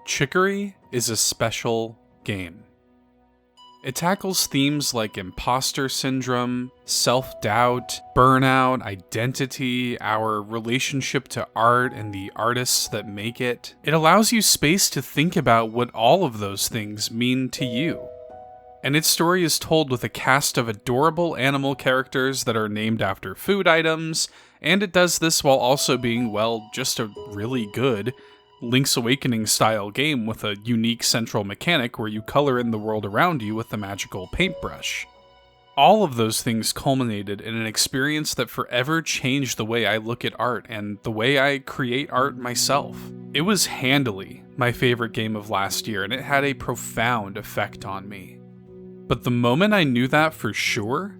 Chicory is a special game. It tackles themes like imposter syndrome, self-doubt, burnout, identity, our relationship to art and the artists that make it. It allows you space to think about what all of those things mean to you. And its story is told with a cast of adorable animal characters that are named after food items, and it does this while also being, well, just a really good Link's Awakening style game with a unique central mechanic where you color in the world around you with the magical paintbrush. All of those things culminated in an experience that forever changed the way I look at art and the way I create art myself. It was handily my favorite game of last year, and it had a profound effect on me. But the moment I knew that for sure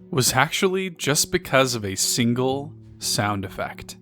was actually just because of a single sound effect.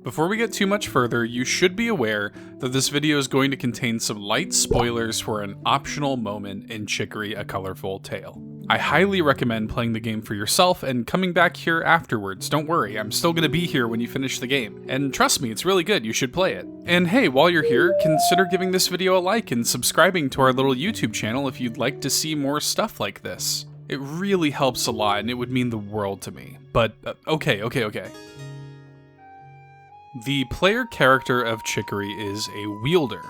Before we get too much further, you should be aware that this video is going to contain some light spoilers for an optional moment in Chicory: A Colorful Tale. I highly recommend playing the game for yourself and coming back here afterwards. Don't worry, I'm still going to be here when you finish the game. And trust me, it's really good, you should play it. And hey, while you're here, consider giving this video a like and subscribing to our little YouTube channel if you'd like to see more stuff like this. It really helps a lot and it would mean the world to me. But, okay. The player character of Chicory is a wielder,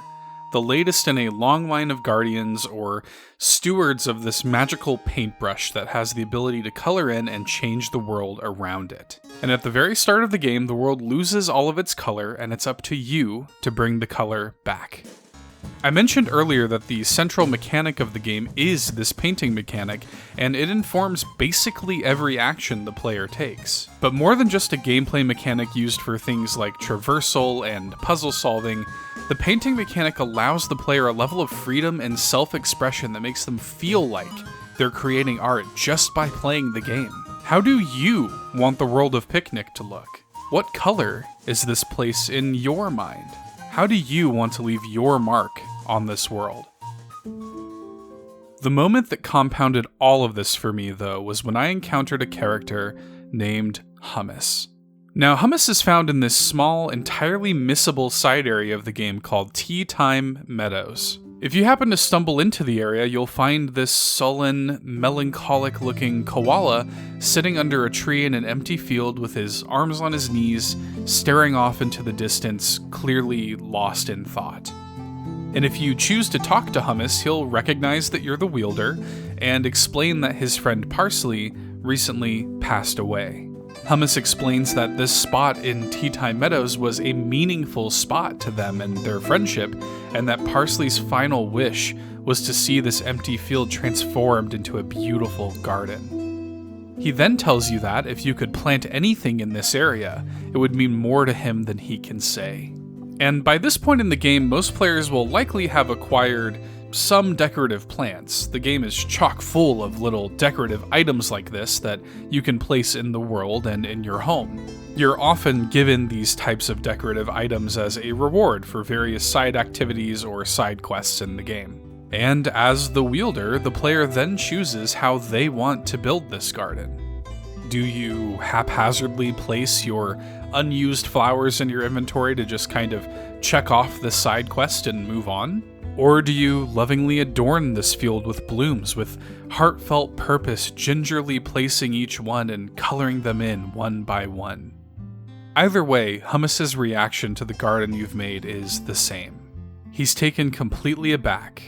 the latest in a long line of guardians or stewards of this magical paintbrush that has the ability to color in and change the world around it. And at the very start of the game, the world loses all of its color, and it's up to you to bring the color back. I mentioned earlier that the central mechanic of the game is this painting mechanic, and it informs basically every action the player takes. But more than just a gameplay mechanic used for things like traversal and puzzle solving, the painting mechanic allows the player a level of freedom and self-expression that makes them feel like they're creating art just by playing the game. How do you want the world of Picnic to look? What color is this place in your mind? How do you want to leave your mark on this world? The moment that compounded all of this for me, though, was when I encountered a character named Hummus. Now, Hummus is found in this small, entirely missable side area of the game called Tea Time Meadows. If you happen to stumble into the area, you'll find this sullen, melancholic-looking koala sitting under a tree in an empty field with his arms on his knees, staring off into the distance, clearly lost in thought. And if you choose to talk to Hummus, he'll recognize that you're the wielder and explain that his friend Parsley recently passed away. Hummus explains that this spot in Tea Time Meadows was a meaningful spot to them and their friendship, and that Parsley's final wish was to see this empty field transformed into a beautiful garden. He then tells you that if you could plant anything in this area, it would mean more to him than he can say. And by this point in the game, most players will likely have acquired some decorative plants. The game is chock full of little decorative items like this that you can place in the world and in your home. You're often given these types of decorative items as a reward for various side activities or side quests in the game. And as the wielder, the player then chooses how they want to build this garden. Do you haphazardly place your unused flowers in your inventory to just kind of check off the side quest and move on? Or do you lovingly adorn this field with blooms with heartfelt purpose, gingerly placing each one and coloring them in one by one? Either way, Hummus's reaction to the garden you've made is the same. He's taken completely aback,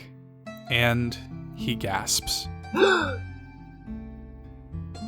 and he gasps.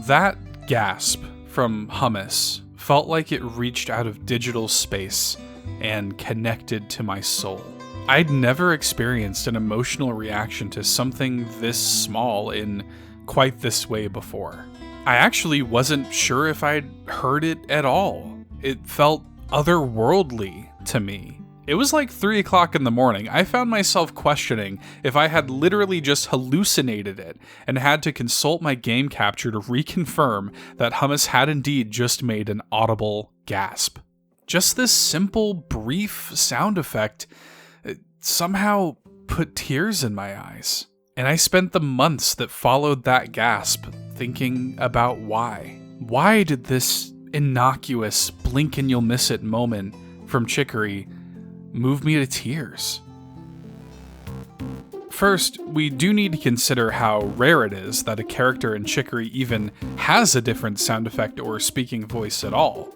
That gasp from Hummus felt like it reached out of digital space and connected to my soul. I'd never experienced an emotional reaction to something this small in quite this way before. I actually wasn't sure if I'd heard it at all. It felt otherworldly to me. It was like 3 o'clock in the morning. I found myself questioning if I had literally just hallucinated it and had to consult my game capture to reconfirm that Hummus had indeed just made an audible gasp. Just this simple, brief sound effect somehow put tears in my eyes. And I spent the months that followed that gasp thinking about why. Why did this innocuous blink and you'll miss it moment from Chicory move me to tears? First, we do need to consider how rare it is that a character in Chicory even has a different sound effect or speaking voice at all.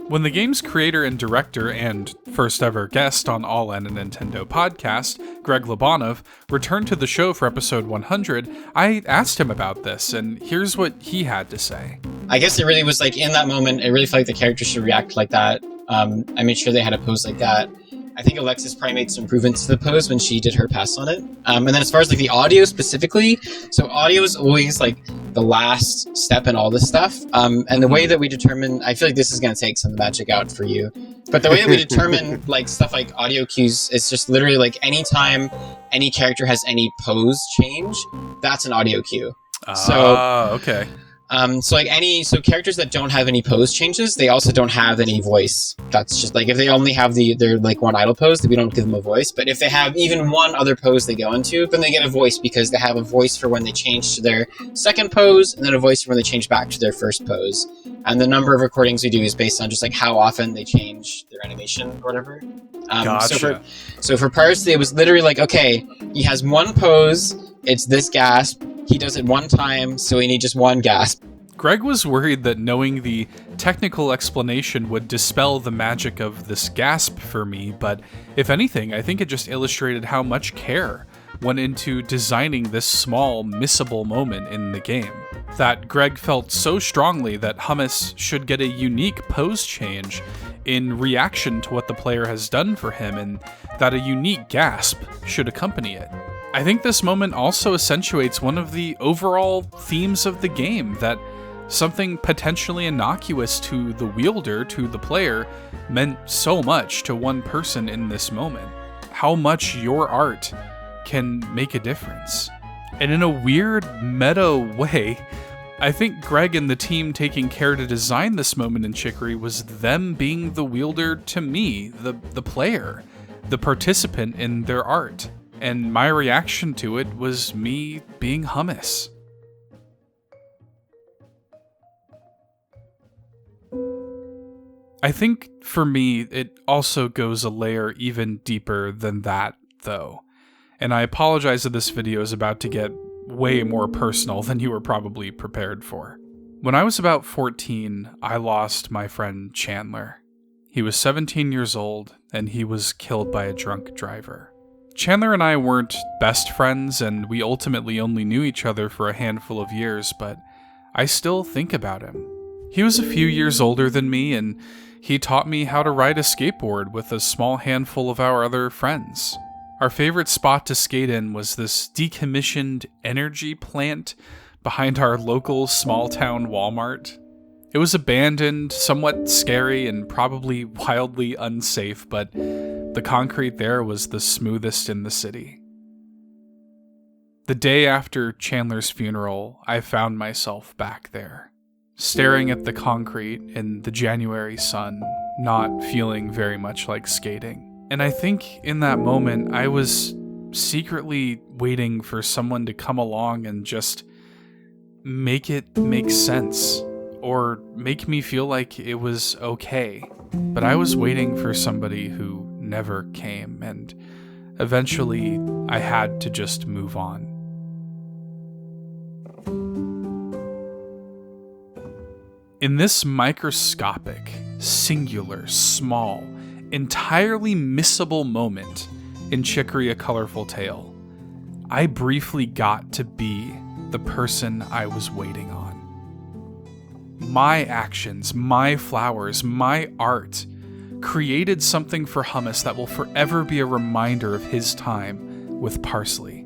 When the game's creator and director and first ever guest on All In a Nintendo podcast, Greg Lobanov, returned to the show for episode 100, I asked him about this, and here's what he had to say. I guess it really was like, in that moment, it really felt like the character should react like that. I made sure they had a pose like that. I think Alexis probably made some improvements to the pose when she did her pass on it. And then as far as like the audio specifically, so audio is always like the last step in all this stuff. And the way that we determine, I feel like this is going to take some magic out for you, but the way that we determine like stuff like audio cues is just literally like anytime any character has any pose change, that's an audio cue. Okay. So characters that don't have any pose changes, they also don't have any voice. That's just like, if they only have their like one idle pose, then we don't give them a voice. But if they have even one other pose they go into, then they get a voice, because they have a voice for when they change to their second pose, and then a voice for when they change back to their first pose. And the number of recordings we do is based on just like how often they change their animation or whatever. Gotcha. So for Parsley, it was literally like, okay, he has one pose, it's this gasp. He does it one time, so we need just one gasp. Greg was worried that knowing the technical explanation would dispel the magic of this gasp for me, but if anything, I think it just illustrated how much care went into designing this small, missable moment in the game. That Greg felt so strongly that Hummus should get a unique pose change in reaction to what the player has done for him, and that a unique gasp should accompany it. I think this moment also accentuates one of the overall themes of the game, that something potentially innocuous to the wielder, to the player, meant so much to one person in this moment. How much your art can make a difference. And in a weird, meta way, I think Greg and the team taking care to design this moment in Chicory was them being the wielder to me, the player, the participant in their art. And my reaction to it was me being Hummus. I think for me, it also goes a layer even deeper than that, though. And I apologize that this video is about to get way more personal than you were probably prepared for. When I was about 14, I lost my friend Chandler. He was 17 years old, and he was killed by a drunk driver. Chandler and I weren't best friends, and we ultimately only knew each other for a handful of years, but I still think about him. He was a few years older than me, and he taught me how to ride a skateboard with a small handful of our other friends. Our favorite spot to skate in was this decommissioned energy plant behind our local small-town Walmart. It was abandoned, somewhat scary, and probably wildly unsafe, but the concrete there was the smoothest in the city. The day after Chandler's funeral, I found myself back there, staring at the concrete in the January sun, not feeling very much like skating. And I think in that moment, I was secretly waiting for someone to come along and just make it make sense, or make me feel like it was okay. But I was waiting for somebody who never came, and eventually I had to just move on. In this microscopic, singular, small, entirely missable moment in Chicory: A Colorful Tale, I briefly got to be the person I was waiting on. My actions, my flowers, my art created something for Hummus that will forever be a reminder of his time with Parsley.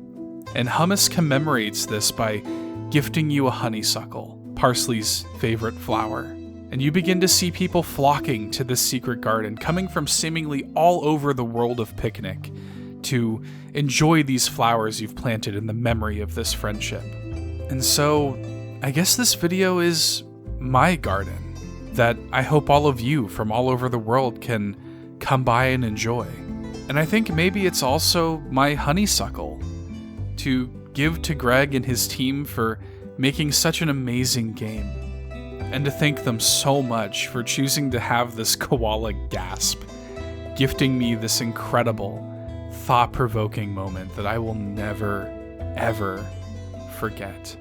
And Hummus commemorates this by gifting you a honeysuckle, Parsley's favorite flower. And you begin to see people flocking to this secret garden, coming from seemingly all over the world of Picnic, to enjoy these flowers you've planted in the memory of this friendship. And so, I guess this video is my garden, that I hope all of you from all over the world can come by and enjoy. And I think maybe it's also my honeysuckle, to give to Greg and his team for making such an amazing game. and to thank them so much for choosing to have this koala gasp, gifting me this incredible, thought-provoking moment that I will never, ever forget.